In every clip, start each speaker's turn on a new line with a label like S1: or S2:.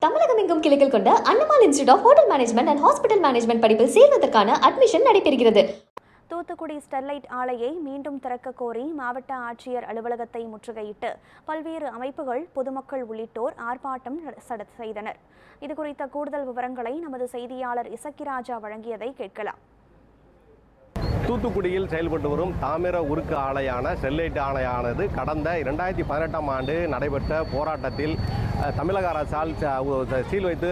S1: தமிழகம் எங்கும் கிளைகள் கொண்ட Annamal institute of hotel management and hospital management படிப்பில் சேர்வதற்கான அட்மிஷன் நடைபெறுகிறது.
S2: தூத்துக்குடி ஸ்டெர்லைட் ஆலையை மீண்டும் திறக்க கோரி மாவட்ட ஆட்சியர் அலுவலகத்தை முற்றுகையிட்டு பல்வேறு அமைப்புகள், பொதுமக்கள் உள்ளிட்டோர் ஆர்ப்பாட்டம் செய்தனர். இதுகுறித்த கூடுதல் விவரங்களை நமது செய்தியாளர் இசக்கிராஜா வழங்கியதை கேட்கலாம்.
S3: தூத்துக்குடியில் செயல்பட்டு வரும் தாமிர உருக்கு ஆலையான ஸ்டெர்லைட் ஆலையானது கடந்த 2018ஆம் ஆண்டு நடைபெற்ற போராட்டத்தில் தமிழக அரசால் சீல் வைத்து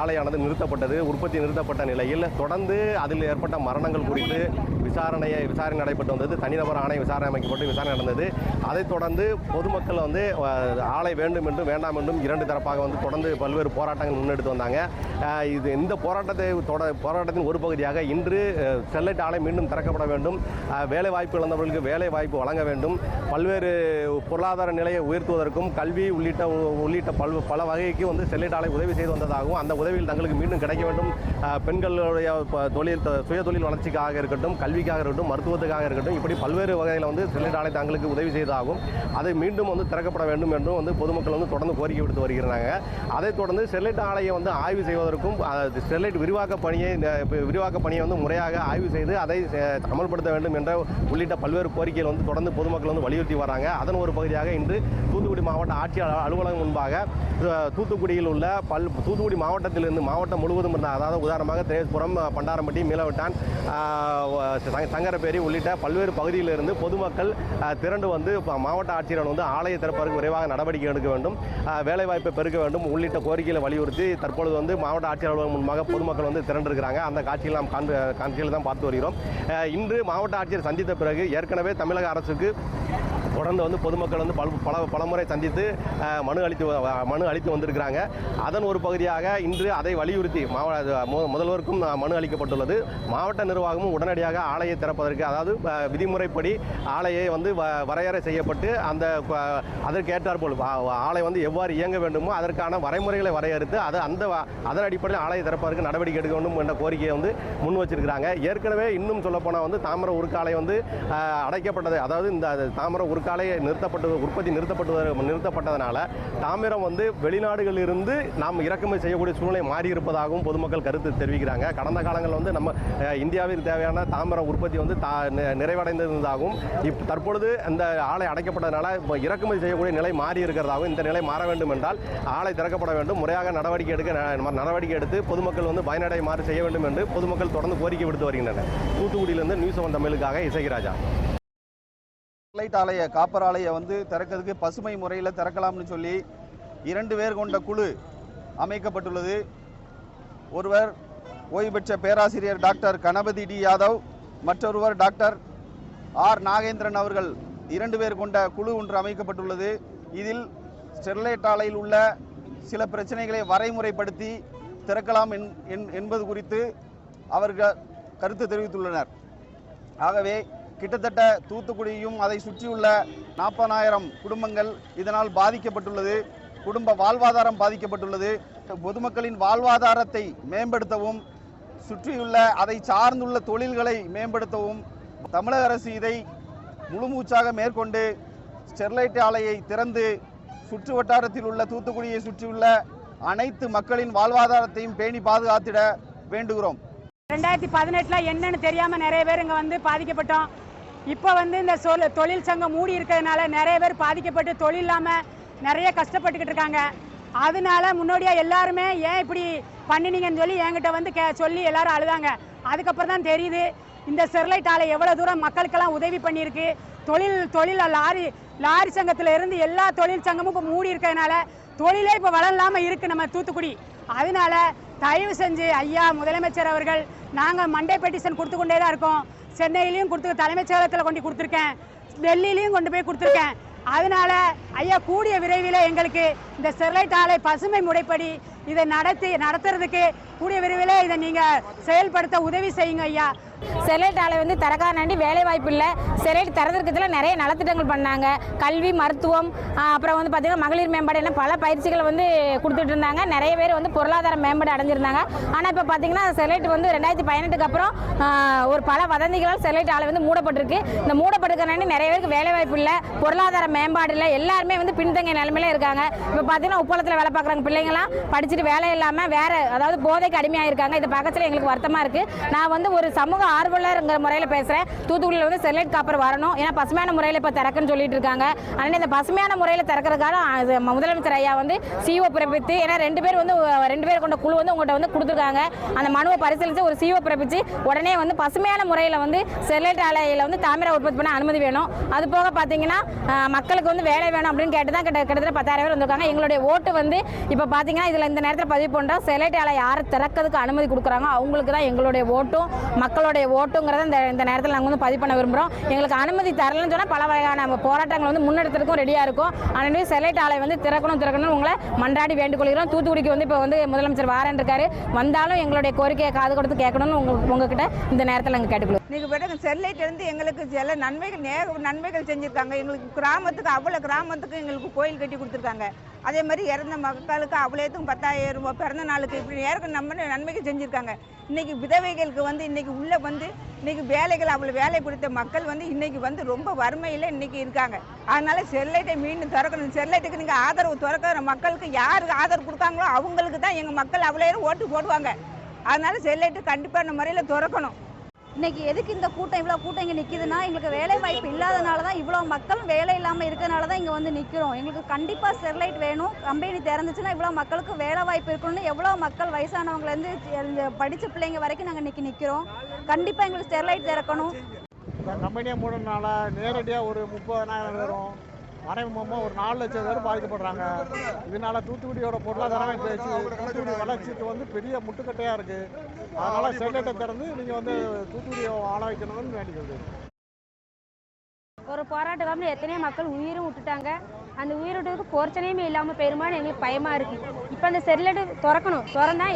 S3: ஆலையானது நிறுத்தப்பட்டது. உற்பத்தி நிறுத்தப்பட்ட நிலையில் தொடர்ந்து அதில் ஏற்பட்ட மரணங்கள் குறித்து விசாரணை நடைபெற்று வந்தது. தனிநபர் ஆணை விசாரணை அமைக்கப்பட்டு விசாரணை நடந்தது. அதைத் தொடர்ந்து பொதுமக்கள் ஆலை வேண்டும் என்றும் வேண்டாம் என்றும் இரண்டு தரப்பாக தொடர்ந்து பல்வேறு போராட்டங்கள் முன்னெடுத்து வந்தாங்க. இந்த போராட்டத்தின் ஒரு பகுதியாக இன்று ஸ்டெர்லைட் ஆலை மீண்டும் திறக்கப்பட வேண்டும், வேலை வாய்ப்பு இழந்தவர்களுக்கு வேலை வாய்ப்பு வழங்க வேண்டும், பல்வேறு பொருளாதார நிலையை உயர்த்துவதற்கும் கல்வி உள்ளிட்ட பல வகைக்கு ஸ்டெர்லைட் ஆலை உதவி செய்து வந்ததாகவும் அந்த உதவியில் தங்களுக்கு மீண்டும் கிடைக்க வேண்டும், பெண்களுடைய சுய தொழில் வளர்ச்சிக்காக இருக்கட்டும், கல்விக்காக இருக்கட்டும், மருத்துவத்துக்காக இருக்கட்டும், இப்படி பல்வேறு வகையில் ஸ்டெர்லைட் ஆலை தங்களுக்கு உதவி செய்ததாகவும் அதை மீண்டும் திறக்கப்பட வேண்டும் என்றும் பொதுமக்கள் தொடர்ந்து கோரிக்கை விடுத்து வருகிறாங்க. அதைத் தொடர்ந்து ஸ்டெர்லைட் ஆலையை ஆய்வு செய்வதற்கும் ஸ்டெர்லைட் விரிவாக்க பணியை முறையாக ஆய்வு செய்து அதை அமல்படுத்த வேண்டும் என்ற உள்ளிட்ட பல்வேறு கோரிக்கைகள் தொடர்ந்து பொதுமக்கள் வலியுறுத்தி வராங்க. அதன் ஒரு பகுதியாக இன்று தூத்துக்குடி மாவட்ட ஆட்சியர் அலுவலகம் முன்பாக தூத்துக்குடியில் உள்ள தூத்துக்குடி மாவட்டத்திலிருந்து மாவட்டம் முழுவதும் அதாவது உதாரணமாக தேஸ்புரம், பண்டாரம்பட்டி, மீளவட்டான், சங்கரப்பேரி உள்ளிட்ட பல்வேறு பகுதியிலிருந்து பொதுமக்கள் திரண்டு மாவட்ட ஆட்சியர் ஆலையை திறப்பதற்கு விரைவாக நடவடிக்கை எடுக்க வேண்டும், வேலைவாய்ப்பை பெருக்க வேண்டும் உள்ளிட்ட கோரிக்கைகளை வலியுறுத்தி தற்பொழுது மாவட்ட ஆட்சியர் அலுவலகம் முன்பாக பொதுமக்கள் திரண்டிருக்கிறாங்க. அந்த காட்சியில் நாம் காட்சியில் தான் பார்த்து வருகிறோம். இன்று மாவட்ட ஆட்சியர் சந்தித்த பிறகு ஏற்கனவே தமிழக அரசுக்கு தொடர்ந்து பொதுமக்கள் பலமுறை சந்தித்து மனு அளித்து வந்திருக்கிறாங்க. அதன் ஒரு பகுதியாக இன்று அதை வலியுறுத்தி முதல்வருக்கும் மனு அளிக்கப்பட்டுள்ளது. மாவட்ட நிர்வாகமும் உடனடியாக ஆலையை திறப்பதற்கு, அதாவது விதிமுறைப்படி ஆலையை வரையறை செய்யப்பட்டு அதற்கு ஏற்றாற்போல் ஆலை எவ்வாறு இயங்க வேண்டுமோ அதற்கான வரைமுறைகளை வரையறுத்து அதன் அடிப்படையில் ஆலையை திறப்பதற்கு நடவடிக்கை எடுக்க வேண்டும் என்ற கோரிக்கையை முன் வச்சிருக்கிறாங்க. ஏற்கனவே இன்னும் சொல்லப்போனால் தாமிர உருக்காலை அடைக்கப்பட்டது, அதாவது இந்த தாமிர உருக்காலை உற்பத்தி நிறுத்தப்பட்டதனால தாமிரம் வெளிநாடுகளில் இருந்து நாம் இறக்குமதி செய்யக்கூடிய சூழ்நிலை மாறி இருப்பதாகவும் பொதுமக்கள் கருத்து தெரிவிக்கிறாங்க. கடந்த காலங்களில் நம்ம இந்தியாவிற்கு தேவையான தாமிர உற்பத்தி நிறைவடைந்திருந்ததாகவும் தற்பொழுது இந்த ஆலை அடைக்கப்பட்டதனால இறக்குமதி செய்யக்கூடிய நிலை மாறி இருக்கிறதாகவும், இந்த நிலை மாற வேண்டும் என்றால் ஆலை திறக்கப்பட வேண்டும், முறையாக நடவடிக்கை எடுத்து பொதுமக்கள் பயனடைமாறு செய்ய வேண்டும் என்று பொதுமக்கள் தொடர்ந்து கோரிக்கை விடுத்து வருகின்றனர். தூத்துக்குடியிலிருந்து நியூஸ் 7 தமிழுக்காக இசக்கிராஜா.
S4: ஸ்டெர்லைட் ஆலையை, காப்பர் ஆலையை திறக்கிறதுக்கு பசுமை முறையில் திறக்கலாம்னு சொல்லி 2 பேர் கொண்ட குழு அமைக்கப்பட்டுள்ளது. ஒருவர் ஓய்வு பெற்ற பேராசிரியர் டாக்டர் கணபதி டி யாதவ், மற்றொருவர் டாக்டர் ஆர் நாகேந்திரன் அவர்கள் 2 பேர் கொண்ட குழு ஒன்று அமைக்கப்பட்டுள்ளது. இதில் ஸ்டெர்லைட் ஆலையில் உள்ள சில பிரச்சனைகளை வரைமுறைப்படுத்தி திறக்கலாம் என்பது குறித்து அவர்கள் கருத்து தெரிவித்துள்ளனர். ஆகவே கிட்டத்தட்ட தூத்துக்குடியும் அதை சுற்றியுள்ள 40,000 குடும்பங்கள் இதனால் பாதிக்கப்பட்டுள்ளது. குடும்ப வாழ்வாதாரம் பாதிக்கப்பட்டுள்ளது. பொதுமக்களின் வாழ்வாதாரத்தை மேம்படுத்தவும், சுற்றியுள்ள அதை சார்ந்துள்ள தொழில்களை மேம்படுத்தவும் தமிழக அரசு இதை முழுமூச்சாக மேற்கொண்டு ஸ்டெர்லைட் ஆலையை திறந்து சுற்று வட்டாரத்தில் உள்ள தூத்துக்குடியை சுற்றியுள்ள அனைத்து மக்களின் வாழ்வாதாரத்தையும் பேணி பாதுகாத்திட வேண்டுகிறோம்.
S5: 2018 என்னன்னு தெரியாம நிறைய பேர் இங்க பாதிக்கப்பட்டோம். இப்போ இந்த தொழில் சங்கம் மூடி இருக்கிறதுனால நிறைய பேர் பாதிக்கப்பட்டு தொழில் இல்லாம நிறைய கஷ்டப்பட்டுக்கிட்டு இருக்காங்க. அதனால முன்னோடியா எல்லாருமே ஏன் இப்படி பண்ணினீங்கன்னு சொல்லி என்கிட்ட சொல்லி எல்லாரும் அழுதாங்க. அதுக்கப்புறம் தான் தெரியுது இந்த ஸ்டெர்லைட் ஆலை எவ்வளவு தூரம் மக்களுக்கெல்லாம் உதவி பண்ணியிருக்கு. தொழில் லாரி சங்கத்துல இருந்து எல்லா தொழில் சங்கமும் இப்போ மூடி இருக்கிறதுனால தொழிலே இப்போ வளரலாம இருக்கு நம்ம தூத்துக்குடி. அதனால தயவு செஞ்சு ஐயா முதலமைச்சர் அவர்கள், நாங்கள் மண்டே பெட்டிஷன் கொடுத்து கொண்டே தான் இருக்கோம். சென்னையிலையும் தலைமைச் செயலகத்தில் கொண்டு கொடுத்துருக்கேன், டெல்லியிலையும் கொண்டு போய் கொடுத்துருக்கேன். அதனால ஐயா கூடிய விரைவில் எங்களுக்கு இந்த ஸ்டெர்லைட் ஆலை பசுமை முறைப்படி இதை நடத்துறதுக்கு கூடிய விரைவில் இதை நீங்கள் செயல்படுத்த உதவி செய்யுங்க ஐயா.
S6: ஸ்டெர்லைட் ஆலை வந்து திறக்காதாண்டி வேலை வாய்ப்பு இல்லை. ஸ்டெர்லைட் திறந்திருக்கிறதுல நிறைய நலத்திட்டங்கள் பண்ணாங்க. கல்வி, மருத்துவம், அப்புறம் வந்து பார்த்திங்கன்னா மகளிர் மேம்பாடு என்ன பல பயிற்சிகளை வந்து கொடுத்துட்டு இருந்தாங்க. நிறைய பேர் வந்து பொருளாதார மேம்பாடு அடைஞ்சிருந்தாங்க. ஆனால் இப்போ பார்த்திங்கன்னா ஸ்டெர்லைட் வந்து 2018க்கு அப்புறம் ஒரு பல வதந்திகளால் ஸ்டெர்லைட் ஆலை வந்து மூடப்பட்டிருக்கு. இந்த மூடப்பட்டிருக்கனாண்டி நிறைய பேருக்கு வேலை வாய்ப்பு இல்லை, பொருளாதார மேம்பாடு இல்லை, எல்லாருமே வந்து பின்தங்கிய நிலைமையில இருக்காங்க. இப்போ பார்த்திங்கன்னா உப்பளத்தில் வேலை பார்க்குறாங்க பிள்ளைங்களாம் படிச்சுட்டு வேலை இல்லாமல் வேறு அதாவது போதைக்கு அடிமையாக இருக்காங்க. இதை பக்கத்தில் எங்களுக்கு வருத்தமாக இருக்குது. நான் வந்து ஒரு சமூக ஆர்வலர்ங்கிற முறையில் பேசுகிறேன். தூத்துக்குடியில் வந்து ஸ்டெர்லைட் காப்பர் வரணும். ஏன்னா பசுமையான முறையில் இப்போ திறக்குன்னு சொல்லிட்டு இருக்காங்க. ஆனால் இந்த பசுமையான முறையில் திறக்கிறதுக்காக முதலமைச்சர் ஐயா வந்து CO பிறப்பித்து, ஏன்னா 2 பேர் கொண்ட குழு வந்து உங்கள்கிட்ட வந்து கொடுத்துருக்காங்க. அந்த மனுவை பரிசீலித்து ஒரு CO பிறப்பித்து உடனே வந்து பசுமையான முறையில் வந்து ஸ்டெர்லைட் ஆலையில் வந்து தாமிர உற்பத்தி பண்ண அனுமதி வேணும். அது போக பார்த்தீங்கன்னா மக்களுக்கு வந்து வேலை வேணும் அப்படின்னு கேட்டு தான் கிட்டத்தட்ட 10,000 பேர் வந்திருக்காங்க. எங்களுடைய ஓட்டு வந்து இப்போ பார்த்தீங்கன்னா இதில் இந்த நேரத்தில் பதிவு பண்ணுறோம். ஸ்டெர்லைட் ஆலை யாரை திறக்கிறதுக்கு அனுமதி கொடுக்குறாங்க அவங்களுக்கு தான் எங்களுடைய ஓட்டும் மக்களுடைய ஓட்டுங்கிறத இந்த நேரத்தில் நாங்கள் வந்து பதிவு பண்ண விரும்புகிறோம். எங்களுக்கு அனுமதி தரலன்னு சொன்னால் பல வகையான போராட்டங்கள் வந்து முன்னெடுத்துறதுக்கும் ரெடியாக இருக்கும். ஆனால் ஸ்டெர்லைட் ஆலை வந்து திறக்கணும் உங்களை மன்றாடி வேண்டுகொள்கிறோம். தூத்துக்குடிக்கு வந்து இப்போ வந்து முதலமைச்சர் வாரன் இருக்காரு. வந்தாலும் எங்களுடைய கோரிக்கையை காது கொடுத்து கேட்கணும்னு உங்ககிட்ட இந்த நேரத்தில் நாங்கள் கேட்டுக்கொள்ளும்.
S7: இன்னைக்கு பிறகு ஸ்டெர்லைட் இருந்து எங்களுக்கு சில நன்மைகள் செஞ்சுருக்காங்க. எங்களுக்கு கிராமத்துக்கு எங்களுக்கு கோயில் கட்டி கொடுத்துருக்காங்க. அதே மாதிரி இறந்த மக்களுக்கு அவ்வளோத்துக்கும் 10,000 ரூபாய் பிறந்த நாளுக்கு இப்படி நேருக்கு நம்ம நன்மைகள் செஞ்சுருக்காங்க. இன்னைக்கு விதவைகளுக்கு வந்து இன்னைக்கு உள்ள வந்து இன்னைக்கு வேலைகள் அவ்வளோ வேலை கொடுத்த மக்கள் வந்து இன்னைக்கு வந்து ரொம்ப வறுமையில் இன்னைக்கு இருக்காங்க. அதனால ஸ்டெர்லைட்டை மீண்டும் திறக்கணும். ஸ்டெர்லைட்டுக்கு நீங்கள் ஆதரவு திறக்கிற மக்களுக்கு யாருக்கு ஆதரவு கொடுக்காங்களோ அவங்களுக்கு தான் எங்கள் மக்கள் அவ்வளோ ஓட்டு போடுவாங்க. அதனால ஸ்டெர்லைட்டு கண்டிப்பான முறையில் திறக்கணும்.
S8: இன்னைக்கு எதுக்கு இந்த கூட்டம் இவ்வளோ கூட்டம் இங்கே நிற்கிதுன்னா, எங்களுக்கு வேலை வாய்ப்பு இல்லாதனால தான், இவ்வளோ மக்கள் வேலை இல்லாமல் இருக்கிறனால தான் இங்கே வந்து நிற்கிறோம். எங்களுக்கு கண்டிப்பாக ஸ்டெர்லைட் வேணும். கம்பெனி திறந்துச்சுன்னா இவ்வளோ மக்களுக்கு வேலை வாய்ப்பு இருக்கணும்னு எவ்வளோ மக்கள் வயசானவங்கலேருந்து படித்த பிள்ளைங்க வரைக்கும் நாங்கள் இன்றைக்கி நிற்கிறோம். கண்டிப்பாக எங்களுக்கு ஸ்டெர்லைட் திறக்கணும்.
S9: கம்பெனியாக மூடனால நேரடியாக ஒரு 30,000 பேரும் மறைமுகமாக ஒரு 4 லட்சம் பேர் பாதிக்கப்படுறாங்க. இதனால தூத்துக்குடியோட பொருளாதாரமே பேச்சு தூத்துக்குடி வளர்ச்சிக்கு வந்து பெரிய முட்டுக்கட்டையாக இருக்குது. அதனால் ஸ்டெர்லைட்டை திறந்து நீங்கள் வந்து தூத்துக்குடியை ஆள வைக்கணும்னு வேண்டிக்கிறது.
S10: ஒரு போராட்டக்காரங்க எத்தனையோ மக்கள் உயிரும் விட்டுட்டாங்க. அந்த உயிர் விட்டதுக்கு போர்ச்சனையுமே இல்லாமல் பெருமான்னு எங்களுக்கு பயமாக இருக்குது. இப்போ அந்த ஸ்டெர்லைட் திறந்தா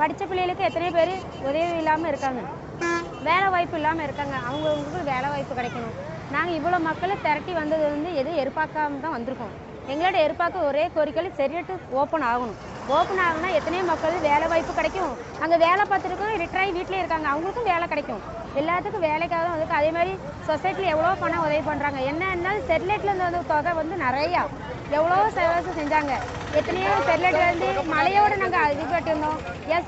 S10: படித்த பிள்ளைகளுக்கு எத்தனையோ பேர் உதவி இல்லாமல் இருக்காங்க, வேலை வாய்ப்பு இல்லாமல் இருக்காங்க. அவங்களுக்கு வேலை வாய்ப்பு கிடைக்கணும். நாங்கள் இவ்வளோ மக்களை திரட்டி வந்தது வந்து எதுவும் எதிர்பார்க்காம தான் வந்திருக்கோம். எங்களோட எதிர்பார்க்க ஒரே கோரிக்கையில் ஸ்டெர்லைட் ஓப்பன் ஆகணும். ஓப்பன் ஆகுனா எத்தனையோ மக்கள் வேலை வாய்ப்பு கிடைக்கும். அங்கே வேலை பார்த்துருக்கோம், ரிட்டர் ஆகி வீட்டிலே இருக்காங்க, அவங்களுக்கும் வேலை கிடைக்கும். எல்லாத்துக்கும் வேலைக்காக தான் வந்துருக்கு. அதே மாதிரி சொசைட்டியில் எவ்வளோ பணம் உதவி பண்ணுறாங்க. என்ன ஸ்டெர்லைட்டில் இருந்த தொகை வந்து நிறையா எவ்வளோ சேவை செஞ்சாங்க. எத்தனையோ ஸ்டெர்லைட்லேருந்து மழையோடு நாங்கள் இது கட்டியிருந்தோம்.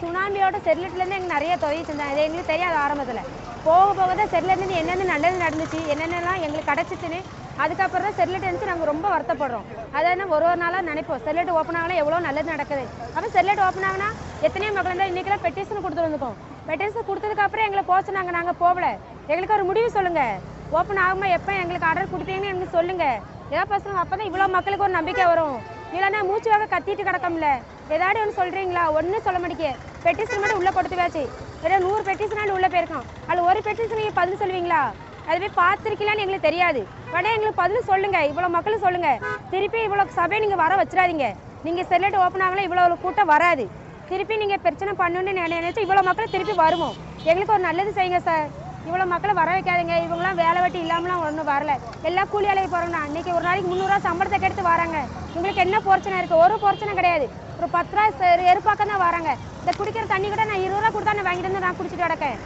S10: சுனாமியோட ஸ்டெர்லைட்லேருந்து எங்களுக்கு நிறைய உதவி செஞ்சாங்க. இது எங்களுக்கு தெரியாது ஆரம்பத்தில். போக தான் ஸ்டெர்லைட்லேருந்து என்னென்ன நல்லது நடந்துச்சு, என்னென்னலாம் எங்களுக்கு கிடச்சிச்சுன்னு அதுக்கப்புறம் தான் ஸ்டெர்லைட் இருந்துச்சு. நாங்கள் ரொம்ப வருத்தப்படுறோம். அதை ஒரு நாளாக நினைப்போம், ஸ்டெர்லைட் ஓப்பன் ஆகலாம் எவ்வளோ நல்லது நடக்குது. அப்போ ஸ்டெர்லைட் ஓப்பன் ஆகினா எத்தனையோ மக்கள் இருந்தால் இன்றைக்கெல்லாம் பெட்டிஷன் கொடுத்துருந்துருக்கோம். பெட்டிஷன் கொடுத்ததுக்கப்புறம் எங்களை போக சொன்னாங்க. நாங்கள் போகல. எங்களுக்கு ஒரு முடிவு சொல்லுங்கள். ஓப்பன் ஆகுமா எப்போ எங்களுக்கு ஆர்டர் கொடுத்தீங்கன்னு எங்களுக்கு சொல்லுங்கள். ஏதாவது பசங்க அப்போ தான் இவ்வளோ மக்களுக்கு ஒரு நம்பிக்கை வரும். இல்லைன்னா மூச்சு வாங்க கத்திட்டு கிடக்கம்ல. ஏதாவது ஒன்று சொல்கிறீங்களா? ஒன்றும் சொல்ல மாட்டேங்க. பெட்டிஷன் மட்டும் உள்ளே கொடுத்துவாச்சு. வேறு 100 பெட்டிஷனாலும் உள்ளே போயிருக்கோம். அதில் ஒரு பெட்டிஷன் நீங்கள் பதில் சொல்லுவீங்களா? அது போய் பார்த்துருக்கீங்களான்னு எங்களுக்கு தெரியாது. உடனே எங்களுக்கு பதில் சொல்லுங்கள். இவ்வளோ மக்களும் சொல்லுங்கள். திருப்பி இவ்வளோ சபையை நீங்கள் வர வச்சிடாதீங்க. நீங்கள் ஸ்டெர்லைட் ஓப்பன் ஆகலாம் இவ்வளோ கூட்டம் வராது. திருப்பி நீங்கள் பிரச்சனை பண்ணணுன்னு நினைச்சா இவ்வளோ மக்களை திருப்பி வருவோம். எங்களுக்கு ஒரு நல்லது செய்யுங்க சார். இவ்வளோ மக்களை வர வைக்காதீங்க. இவங்களாம் வேலை வெட்டி இல்லாமலாம் ஒன்றும் வரல. எல்லா கூலி வேலைக்கு போகிறோம்னா அன்றைக்கி ஒரு நாளைக்கு 300 ரூபா சம்பளத்தை கெடுத்து வராங்க. உங்களுக்கு என்ன பிரச்சனை இருக்குது? ஒரு பிரச்சனை கிடையாது. ஒரு 10 ரூபா எருப்பாக்கம் தான் வராங்க. இந்த குடிக்கிற தண்ணி கூட நான் 20 ரூபா கொடுத்தா நான் வாங்கிட்டு வந்து நான் குடிச்சிட்டு கிடக்கேன்.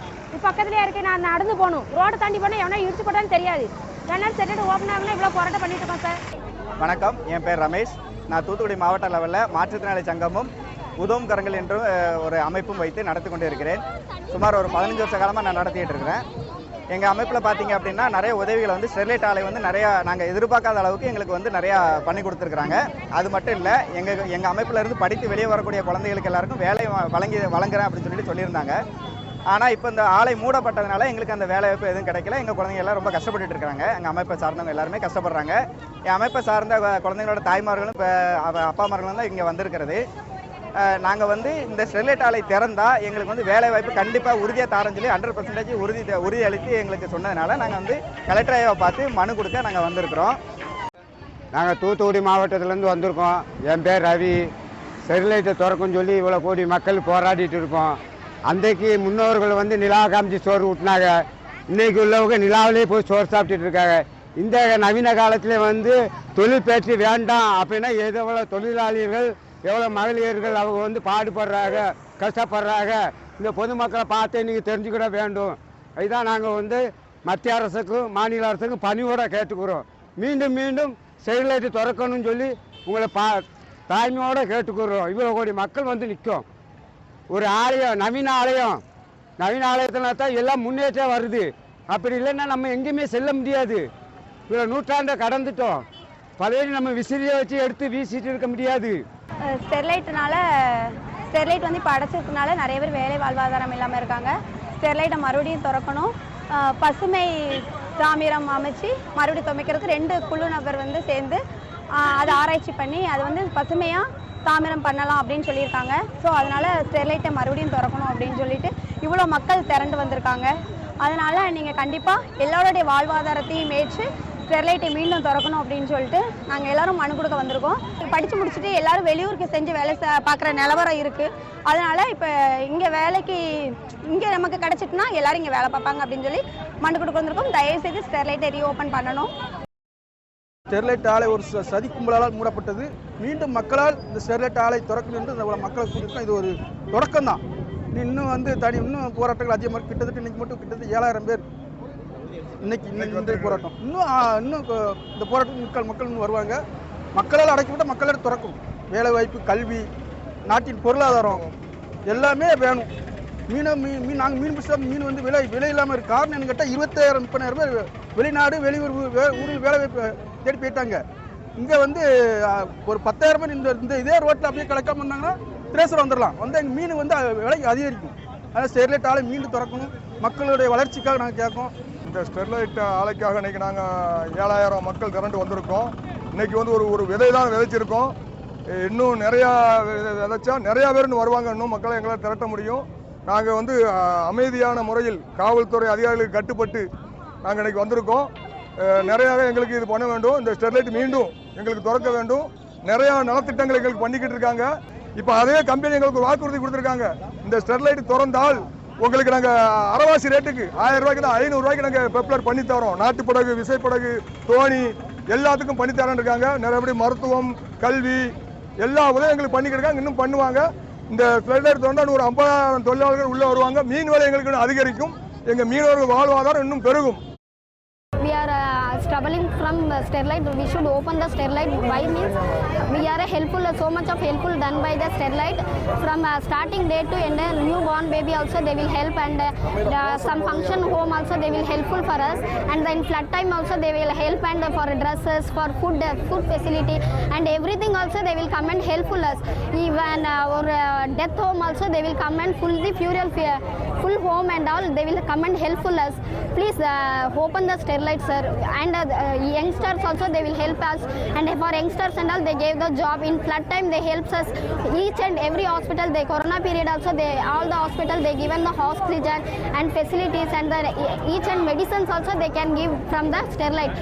S10: பக்கத்துலேயே இருக்கேன். நான் நடந்து போகணும். ரோடு தாண்டி போனால் எவனா இடிச்சு போட்டான்னு தெரியாது. ரெண்டாவது ஸ்டெர்லைட் ஓப்பன் ஆகலாம் இவ்வளோ போராட்டம் பண்ணிட்டு இருக்கோம் சார்.
S4: வணக்கம், என் பேர் ரமேஷ். நான் தூத்துக்குடி மாவட்ட லெவலில் மாற்றுத்திறனாளி சங்கமும் உதவும் கரங்கள் என்று ஒரு அமைப்பும் வைத்து நடத்தி கொண்டு இருக்கிறேன். சுமார் ஒரு 15 வருஷ காலமாக நான் நடத்திட்டு இருக்கிறேன். எங்கள் அமைப்பில் பார்த்தீங்க அப்படின்னா நிறைய உதவிகளை வந்து ஸ்டெர்லைட் ஆலை வந்து நிறையா நாங்கள் எதிர்பார்க்காத அளவுக்கு எங்களுக்கு வந்து நிறையா பண்ணி கொடுத்துருக்குறாங்க. அது மட்டும் இல்லை, எங்கள் அமைப்பில் இருந்து படித்து வெளியே வரக்கூடிய குழந்தைகளுக்கு எல்லாருக்கும் வேலை வழங்குறேன் அப்படின்னு சொல்லியிருந்தாங்க. ஆனால் இப்போ இந்த ஆலை மூடப்பட்டதுனால எங்களுக்கு அந்த வேலை வாய்ப்பு எதுவும் கிடைக்கல. எங்கள் குழந்தைங்க எல்லாம் ரொம்ப கஷ்டப்பட்டுட்டு இருக்காங்க. எங்கள் அமைப்பை சார்ந்தவங்க எல்லாருமே கஷ்டப்படுறாங்க. என் அமைப்பை சார்ந்த குழந்தைங்களோட தாய்மார்களும் இப்போ அப்பாமார்களும் தான் இங்கே வந்திருக்கிறது. நாங்கள் வந்து இந்த ஸ்டெர்லைட் ஆலை திறந்தால் எங்களுக்கு வந்து வேலை வாய்ப்பு கண்டிப்பாக உறுதியாக தாரன்னு சொல்லி 100% உறுதி அளித்து எங்களுக்கு சொன்னதுனால நாங்கள் வந்து கலெக்டர் ஐயாவை பார்த்து மனு கொடுக்க நாங்கள் வந்திருக்கிறோம்.
S11: நாங்கள் தூத்துக்குடி மாவட்டத்திலேருந்து வந்திருக்கோம். என் பேர் ரவி. ஸ்டெர்லைட்டை திறக்குன்னு சொல்லி இவ்வளோ கோடி மக்கள் போராடிட்டு இருக்கோம். அன்றைக்கு முன்னோர்கள் வந்து நிலா காமிச்சு சோறு ஊட்டினாங்க. இன்னைக்கு உள்ளவங்க நிலாவிலே போய் சோறு சாப்பிட்டுட்டு இருக்காங்க. இந்த நவீன காலத்தில் வந்து தொழில் பேச்சு வேண்டாம் அப்படின்னா எவ்வளோ தொழிலாளிகள் எவ்வளோ மகளிர்கள் அவங்க வந்து பாடுபடுறாங்க, கஷ்டப்படுறாங்க. இந்த பொதுமக்களை பார்த்து நீங்கள் தெரிஞ்சுக்கிட வேண்டும். இதுதான் நாங்கள் வந்து மத்திய அரசுக்கும் மாநில அரசுக்கும் பணிவோட கேட்டுக்கிறோம். மீண்டும் மீண்டும் ஸ்டெர்லைட் திறக்கணும்னு சொல்லி உங்களை தாய்மையோடு கேட்டுக்கிறோம். இவ்வளோ கோடி மக்கள் வந்து நிற்கும். ஒரு ஆலயம், நவீன ஆலயத்தினா தான் எல்லாம் முன்னேற்றம் வருது. அப்படி இல்லைன்னா நம்ம எங்கேயுமே செல்ல முடியாது. இவ்வளோ நூற்றாண்டை கடந்துட்டோம். பழைய நம்ம விசிறியை வச்சு எடுத்து வீசிட்டு இருக்க முடியாது.
S8: ஸ்டெர்லைட் வந்து இப்போ அடைச்சதுனால நிறைய பேர் வேலை வாழ்வாதாரம் இல்லாமல் இருக்காங்க. ஸ்டெர்லைட்டை மறுபடியும் திறக்கணும். பசுமை தாமிரம் அமைச்சு மறுபடியும் துவைக்கிறதுக்கு 2 குழு நபர் வந்து சேர்ந்து அதை ஆராய்ச்சி பண்ணி அது வந்து பசுமையாக தாமிரம் பண்ணலாம் அப்படின்னு சொல்லியிருக்காங்க. ஸோ அதனால் ஸ்டெர்லைட்டை மறுபடியும் திறக்கணும் அப்படின்னு சொல்லிட்டு இவ்வளோ மக்கள் திரண்டு வந்திருக்காங்க. அதனால் நீங்கள் கண்டிப்பாக எல்லாருடைய வாழ்வாதாரத்தையும் ஏற்று ஸ்டெர்லைட்டை மீண்டும் திறக்கணும் அப்படின்னு சொல்லிட்டு நாங்கள் எல்லோரும் மனு கொடுக்க வந்திருக்கோம். படித்து முடிச்சுட்டு எல்லோரும் வெளியூருக்கு செஞ்சு வேலை பார்க்குற நிலவரம் இருக்குது. அதனால் இப்போ இங்கே நமக்கு கிடச்சிட்டுனா எல்லோரும் இங்கே வேலை பார்ப்பாங்க அப்படின்னு சொல்லி மனு கொடுக்க வந்திருக்கோம். தயவுசெய்து ஸ்டெர்லைட்டை ரீஓப்பன் பண்ணணும்.
S12: ஸ்டெர்லைட் ஆலை ஒரு சதி கும்பலால் மூடப்பட்டது. மீண்டும் மக்களால் இந்த ஸ்டெர்லைட் ஆலை திறக்கணும் என்று இந்த மக்களை கூட்டியிருக்கோம். இது ஒரு தொடக்கம் தான். இன்னும் வந்து இன்னும் போராட்டங்கள் அதிகமாக கிட்டத்தட்ட இன்றைக்கி மட்டும் கிட்டத்தட்ட 7000 பேர் இன்னைக்கு போராட்டம். இன்னும் இந்த போராட்டம் மக்கள் இன்னும் வருவாங்க. மக்களால் அடைக்கப்பட்ட மக்களிடம் திறக்கும். வேலைவாய்ப்பு, கல்வி, நாட்டின் பொருளாதாரம் எல்லாமே வேணும். நாங்கள் மீன் பிடிச்சா மீன் வந்து விலை இல்லாமல் இருக்குது. காரணம் என்னன்னு கேட்டால் 20,000-30,000 பேர் வெளிநாடு வெளியூர் ஊரில் வேலைவாய்ப்பு தேடி போயிட்டாங்க. இங்கே வந்து ஒரு 10,000 பேர் இந்த இதே ரோட்டில் அப்படியே கிடைக்காம இருந்தாங்கன்னா திரேசர் வந்துடலாம். வந்து எங்கள் மீன் வந்து விலைக்கு அதிகரிக்கும். அதனால் ஸ்டெர்லைட் ஆலை மீண்டும் திறக்கணும். மக்களுடைய வளர்ச்சிக்காக நாங்கள் கேட்கோம்.
S13: இந்த ஸ்டெர்லைட் ஆலைக்காக இன்றைக்கி நாங்கள் 7000 மக்கள் திரண்டு வந்திருக்கோம். இன்றைக்கி வந்து ஒரு விதை தான் விதைச்சிருக்கோம். இன்னும் நிறையா விதைச்சா நிறையா பேர் இன்னும் வருவாங்க. இன்னும் மக்களை எங்களால் திரட்ட முடியும். நாங்கள் வந்து அமைதியான முறையில் காவல்துறை அதிகாரிகளுக்கு கட்டுப்பட்டு நாங்கள் இன்றைக்கி வந்திருக்கோம். நிறையாவே எங்களுக்கு இது பண்ண வேண்டும். இந்த ஸ்டெர்லைட் மீண்டும் எங்களுக்கு திறக்க வேண்டும். நிறையா நலத்திட்டங்கள் எங்களுக்கு பண்ணிக்கிட்டு இருக்காங்க. இப்போ அதே கம்பெனி எங்களுக்கு வாக்குறுதி கொடுத்துருக்காங்க. இந்த ஸ்டெர்லைட் திறந்தால் உங்களுக்கு நாங்கள் அரைவாசி ரேட்டுக்கு 1000 ரூபாய்க்கு தான் 500 ரூபாய்க்கு நாங்கள் பெப்லர் பண்ணி தரோம். நாட்டுப்படகு, விசைப்படகு, தோணி எல்லாத்துக்கும் பண்ணி தரேன் இருக்காங்க. நிறையபடி மருத்துவம், கல்வி எல்லா உதவியும் எங்களுக்கு பண்ணிக்கிட்டு இருக்காங்க. இன்னும் பண்ணுவாங்க. இந்த ஸ்டெர்லைட் திறந்தால் ஒரு 50,000 தொழிலாளர்கள் உள்ளே வருவாங்க. மீன் விலை எங்களுக்கு அதிகரிக்கும். எங்கள் மீனவர்கள் வாழ்வாதாரம் இன்னும் பெருகும்.
S8: We are struggling from Sterlite. We should open the Sterlite. Why means we are so much of helpful done by the Sterlite. From starting day to end, newborn baby also they will help, and some function home also they will helpful for us. And then flood time also they will help, and for dresses, for food facility, and everything also they will come and helpful us. Even our death home also they will come and full home and all they will come and helpful us. Please open the Sterlite, sir. And youngsters also they will help us. And for youngsters and all they gave the job. In flood time they helps us. Each and every hospital, the corona period also all the hospital they given the oxygen and facilities, and each and medicines also they can give from the Sterlite.